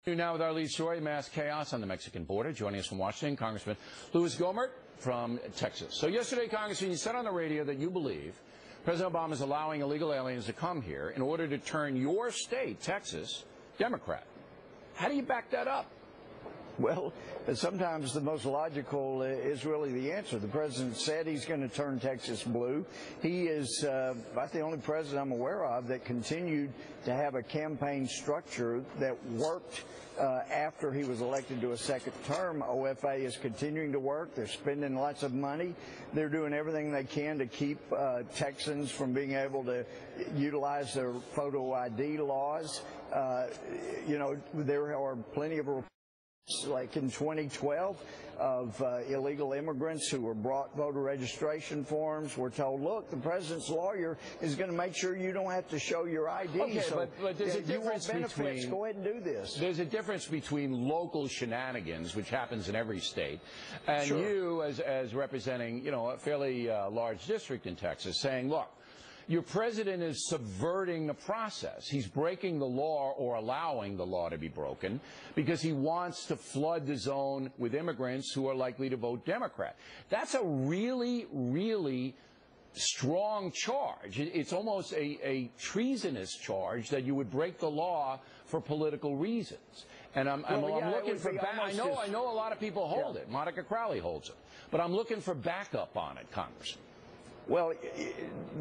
Now with our lead story, mass chaos on the Mexican border. Joining us from Washington, Congressman Louie Gohmert from Texas. So yesterday, Congressman, you said on the radio that you believe President Obama is allowing illegal aliens to come here in order to turn your state, Texas, Democrat. How do you back that up? Well, sometimes the most logical is really the answer. The president said he's going to turn Texas blue. He is about the only president I'm aware of that continued to have a campaign structure that worked after he was elected to a second term. OFA is continuing to work. They're spending lots of money. They're doing everything they can to keep Texans from being able to utilize their photo ID laws. There are plenty of like in 2012 of illegal immigrants who were brought voter registration forms. We're told, look, the president's lawyer is going to make sure you don't have to show your ID. Okay, so but there's a difference between, go ahead and do this. There's a difference between local shenanigans, which happens in every state, and sure. You as representing, a fairly large district in Texas, saying, look, your president is subverting the process. He's breaking the law or allowing the law to be broken because he wants to flood the zone with immigrants who are likely to vote Democrat. That's a really, really strong charge. It's almost a treasonous charge that you would break the law for political reasons. And I'm looking for I know a lot of people hold it. Monica Crowley holds it. But I'm looking for backup on it, Congressman. Well,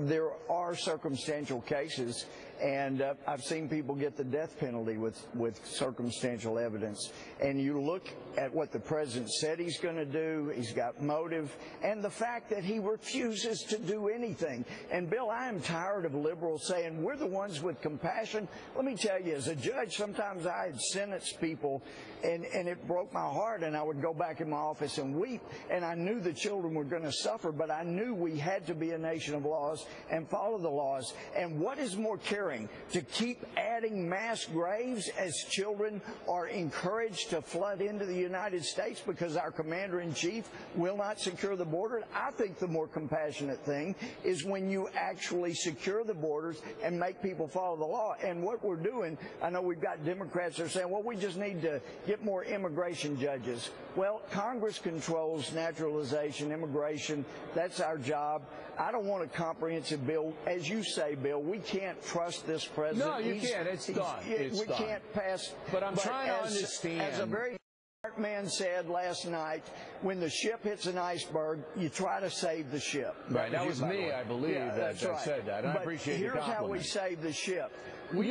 there are circumstantial cases, and I've seen people get the death penalty with circumstantial evidence. And you look at what the president said he's going to do, he's got motive, and the fact that he refuses to do anything. And, Bill, I am tired of liberals saying we're the ones with compassion. Let me tell you, as a judge, sometimes I had sentenced people, and it broke my heart, and I would go back in my office and weep, and I knew the children were going to suffer, but I knew we had to be a nation of laws and follow the laws. And what is more caring, to keep adding mass graves as children are encouraged to flood into the United States because our commander-in-chief will not secure the border? I think the more compassionate thing is when you actually secure the borders and make people follow the law. And what we're doing, I know we've got Democrats that are saying, well, we just need to get more immigration judges. Well, Congress controls naturalization, immigration. That's our job. I don't want a comprehensive bill. As you say, Bill, we can't trust this president. No, you can't. It's done. We can't pass. But I'm trying to understand. As a very smart man said last night, when the ship hits an iceberg, you try to save the ship. Right. That was me, I believe, that said that. And I appreciate your compliment. Here's how we save the ship. Do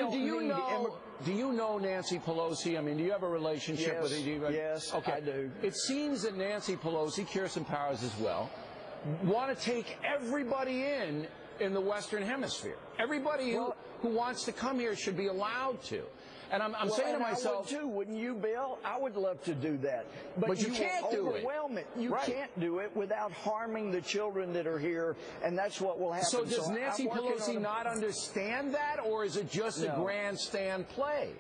you know Nancy Pelosi? I mean, do you have a relationship with her? Yes, okay. I do. It seems that Nancy Pelosi, Kirsten Powers as well, want to take everybody in the Western Hemisphere. Everybody who wants to come here should be allowed to. And I'm saying to myself, I would too, wouldn't you, Bill? I would love to do that. But you can't do it. You can't do it without harming the children that are here, and that's what will happen. So does Nancy Pelosi not understand that, or is it just a grandstand play?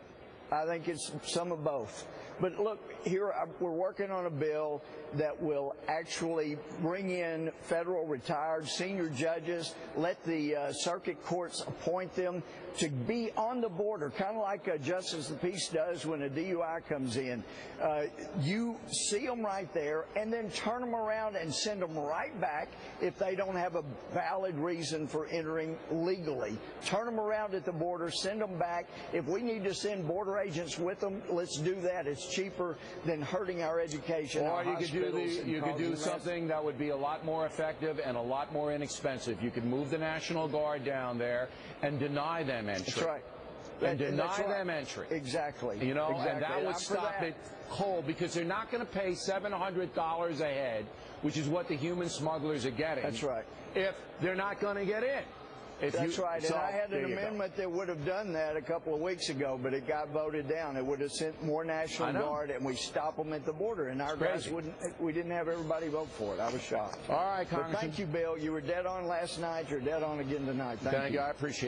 I think it's some of both. But look, here we're working on a bill that will actually bring in federal retired senior judges, let the circuit courts appoint them to be on the border, kind of like Justice of the Peace does when a DUI comes in. You see them right there and then turn them around and send them right back if they don't have a valid reason for entering legally. Turn them around at the border, send them back. If we need to send border agents with them, let's do that. It's cheaper than hurting our education. Or you could do something that would be a lot more effective and a lot more inexpensive. You could move the National Guard down there and deny them entry. That's right. And deny them entry. Exactly. And that would stop it cold, because they're not going to pay $700 a head, which is what the human smugglers are getting. That's right. If they're not going to get in. That's right, and I had an amendment that would have done that a couple of weeks ago, but it got voted down. It would have sent more National Guard, and we stop them at the border, and our guys we didn't have everybody vote for it. I was shocked. All right, Congressman. But thank you, Bill. You were dead on last night. You're dead on again tonight. Thank you. I appreciate it.